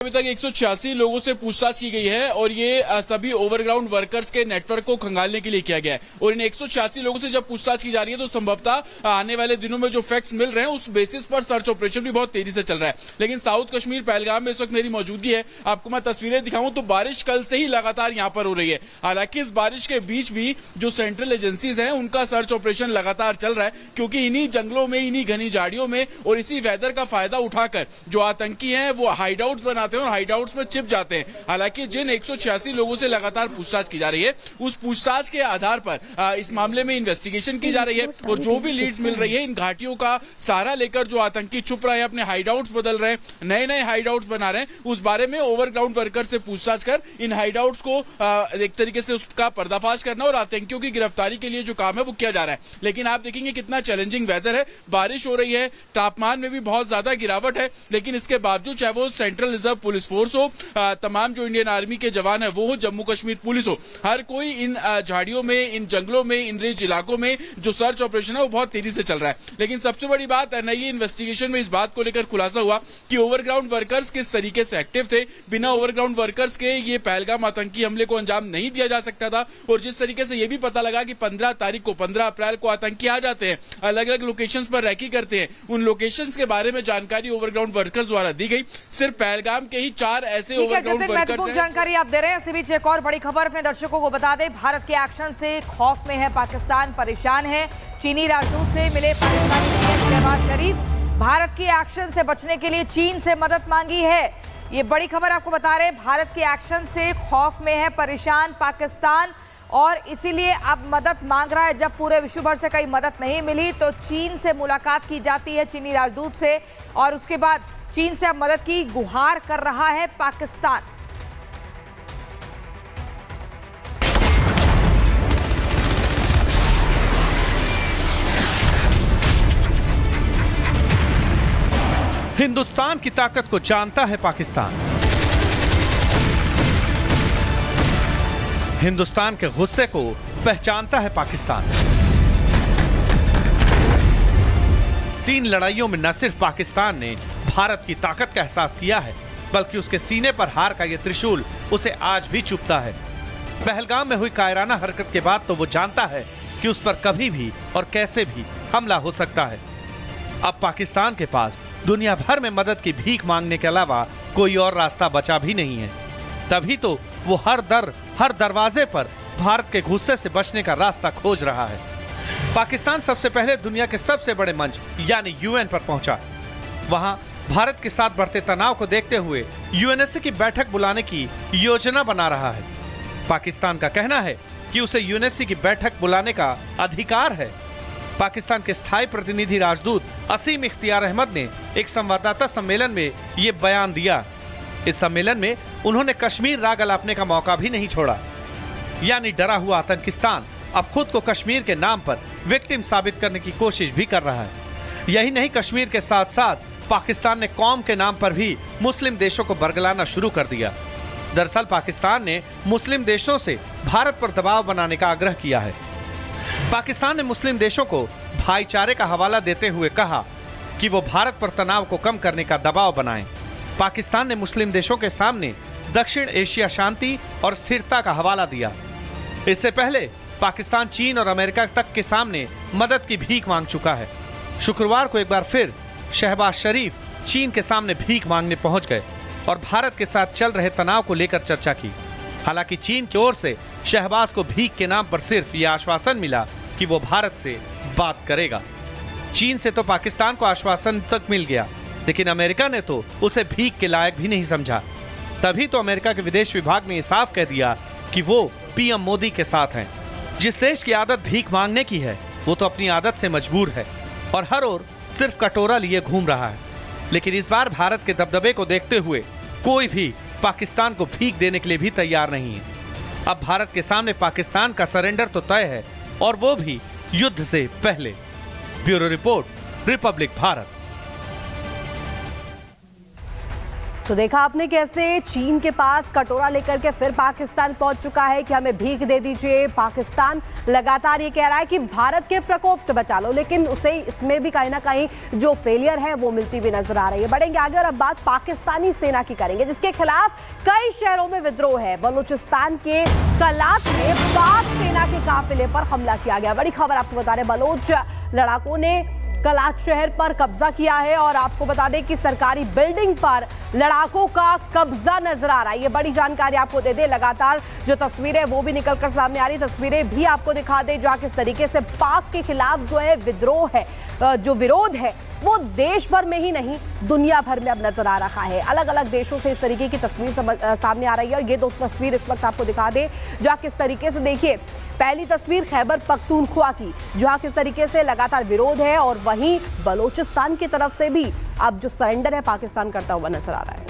अभी तक 186 लोगों से पूछताछ की गई है और ये सभी ओवरग्राउंड वर्कर्स के नेटवर्क को खंगालने के लिए किया गया है। और इन 186 लोगों से जब पूछताछ की जा रही है तो संभवतः आने वाले दिनों में जो फैक्ट्स मिल रहे हैं उस बेसिस पर सर्च ऑपरेशन भी बहुत तेजी से चल रहा है। लेकिन साउथ कश्मीर पहलगाम में इस वक्त मेरी मौजूदगी है, आपको मैं तस्वीरें दिखाऊं तो बारिश कल से ही लगातार यहाँ पर हो रही है। हालांकि इस बारिश के बीच भी जो सेंट्रल एजेंसीज हैं उनका सर्च ऑपरेशन लगातार चल रहा है, क्योंकि इन्हीं जंगलों में, इन्हीं घनी झाड़ियों में और इसी वेदर का फायदा उठाकर जो आतंकी हैं वो हाइडआउट्स बनाते हैं और हाइडआउट्स में छिप जाते हैं। हालांकि जिन 186 लोगों से लगातार पूछताछ की जा रही है उस पूछताछ के आधार पर इस मामले में इन्वेस्टिगेशन की जा रही है और जो भी लीड्स मिल रही है इन घाटियों का सहारा लेकर जो आतंकी छुप रहे हैं, अपने हाइडआउट्स बदल रहे हैं, नए नए हाइडआउट्स बना रहे हैं, उस बारे में ओवरग्राउंड वर्कर से पूछताछ कर इन हाइडआउट्स को एक तरीके से उसका पर्दाफाश करना और आतंकियों की गिरफ्तारी के लिए जो काम है वो किया जा रहा है। लेकिन आप देखेंगे कितना चैलेंजिंग वेदर है, बारिश हो रही है, तापमान में भी बहुत ज्यादा गिरावट है, लेकिन इसके बावजूद चाहे वो सेंट्रल रिजर्व पुलिस फोर्स हो, तमाम जो इंडियन आर्मी के जवान है वो हो, जम्मू कश्मीर पुलिस हो, हर कोई इन झाड़ियों में, इन जंगलों में, इन रिच इलाकों में जो सर्च ऑपरेशन है वो बहुत तेजी से चल रहा है। लेकिन सबसे बड़ी बात एनआईए इन्वेस्टिगेशन में इस बात को लेकर खुलासा हुआ कि ओवरग्राउंड वर्कर्स किस तरीके से एक्टिव थे। बिना ओवरग्राउंड वर्कर्स के ये पहलगाम आतंकी हमले को अंजाम नहीं दिया जा सकता था। और जिस तरीके से ये भी पता लगा कि 15 तारीख को, 15 अप्रैल को आतंकी आ जाते हैं, अलग अलग लोकेशंस पर रैकी करते हैं, उन लोकेशंस के बारे में जानकारी ओवरग्राउंड वर्कर्स द्वारा दी गई। सिर्फ पहलगाम के ही 4 ऐसे ओवरग्राउंड वर्कर्स महत्वपूर्ण जानकारी आप दे रहे हैं। इसी बीच एक और बड़ी खबर अपने दर्शकों को बता दें, भारत के एक्शन से खौफ में है पाकिस्तान, परेशान है। चीनी राजदूत से मिले पाकिस्तानी पीएम शहबाज शरीफ, भारत के एक्शन से बचने के लिए चीन से मदद मांगी है। ये बड़ी खबर आपको बता रहे हैं, भारत के एक्शन से खौफ में है परेशान पाकिस्तान और इसीलिए अब मदद मांग रहा है। जब पूरे विश्व भर से कहीं मदद नहीं मिली तो चीन से मुलाकात की जाती है, चीनी राजदूत से, और उसके बाद चीन से अब मदद की गुहार कर रहा है पाकिस्तान। हिंदुस्तान की ताकत को जानता है पाकिस्तान, हिंदुस्तान के गुस्से को पहचानता है पाकिस्तान। 3 लड़ाइयों में न सिर्फ पाकिस्तान ने भारत की ताकत का एहसास किया है, बल्कि उसके सीने पर हार का यह त्रिशूल उसे आज भी चुभता है। पहलगाम में हुई कायराना हरकत के बाद तो वो जानता है कि उस पर कभी भी और कैसे भी हमला हो सकता है। अब पाकिस्तान के पास दुनिया भर में मदद की भीख मांगने के अलावा कोई और रास्ता बचा भी नहीं है। तभी तो वो हर दरवाजे पर भारत के गुस्से से बचने का रास्ता खोज रहा है। पाकिस्तान सबसे पहले दुनिया के सबसे बड़े मंच यानी यूएन पर पहुंचा। वहां भारत के साथ बढ़ते तनाव को देखते हुए यूएनएससी की बैठक बुलाने की योजना बना रहा है। पाकिस्तान का कहना है कि उसे यूएनएससी की बैठक बुलाने का अधिकार है। पाकिस्तान के स्थायी प्रतिनिधि राजदूत असीम इख्तियार अहमद ने एक संवाददाता सम्मेलन में ये बयान दिया। इस सम्मेलन में उन्होंने कश्मीर राग अलापने का मौका भी नहीं छोड़ा। यानी डरा हुआ आतंकिस्तान अब खुद को कश्मीर के नाम पर विक्टिम साबित करने की कोशिश भी कर रहा है। यही नहीं, कश्मीर के साथ साथ पाकिस्तान ने कौम के नाम पर भी मुस्लिम देशों को बरगलाना शुरू कर दिया। दरअसल पाकिस्तान ने मुस्लिम देशों से भारत पर दबाव बनाने का आग्रह किया है। पाकिस्तान ने मुस्लिम देशों को भाईचारे का हवाला देते हुए कहा कि वो भारत पर तनाव को कम करने का दबाव बनाएं। पाकिस्तान ने मुस्लिम देशों के सामने दक्षिण एशिया शांति और स्थिरता का हवाला दिया। इससे पहले पाकिस्तान चीन और अमेरिका तक के सामने मदद की भीख मांग चुका है। शुक्रवार को एक बार फिर शहबाज शरीफ चीन के सामने भीख मांगने पहुंच गए और भारत के साथ चल रहे तनाव को लेकर चर्चा की। हालांकि चीन की ओर से शहबाज को भीख के नाम पर सिर्फ ये आश्वासन मिला कि वो भारत से बात करेगा। चीन से तो पाकिस्तान को आश्वासन तक मिल गया, लेकिन अमेरिका ने तो उसे भीख के लायक भी नहीं समझा। तभी तो अमेरिका के विदेश विभाग ने साफ कह दिया कि वो पीएम मोदी के साथ हैं। जिस देश की आदत भीख मांगने की है वो तो अपनी आदत से मजबूर है और हर ओर सिर्फ कटोरा लिए घूम रहा है। लेकिन इस बार भारत के दबदबे को देखते हुए कोई भी पाकिस्तान को भीख देने के लिए भी तैयार नहीं है। अब भारत के सामने पाकिस्तान का सरेंडर तो तय है, और वो भी युद्ध से पहले। Bureau report, Republic Bharat. तो देखा आपने कैसे चीन के पास कटोरा लेकर के फिर पाकिस्तान पहुंच चुका है कि हमें भीख दे दीजिए। पाकिस्तान लगातार ये कह रहा है कि भारत के प्रकोप से बचा लो, लेकिन उसे इसमें भी कहीं ना कहीं जो फेलियर है वो मिलती हुई नजर आ रही है। बढ़ेंगे आगे और अब बात पाकिस्तानी सेना की करेंगे, जिसके खिलाफ कई शहरों में विद्रोह है। बलूचिस्तान के कलात में पाक सेना के काफिले पर हमला किया गया। बड़ी खबर आपको बता रहे, बलोच लड़ाकों ने कलात शहर पर कब्जा किया है और आपको बता दें कि सरकारी बिल्डिंग पर लड़ाकों का कब्जा नजर आ रहा है। ये बड़ी जानकारी आपको दे दे, लगातार जो तस्वीरें वो भी निकलकर सामने आ रही, तस्वीरें भी आपको दिखा दे जहां किस तरीके से पाक के खिलाफ जो है विद्रोह है, जो विरोध है वो देश भर में ही नहीं दुनिया भर में अब नजर आ रहा है। अलग अलग देशों से इस तरीके की तस्वीर सामने आ रही है और ये दो तस्वीर इस वक्त आपको दिखा दे जहां किस तरीके से, देखिए पहली तस्वीर खैबर पख्तूनख्वा की जहां किस तरीके से लगातार विरोध है और वहीं बलूचिस्तान की तरफ से भी अब जो सरेंडर है पाकिस्तान करता हुआ नजर आ रहा है।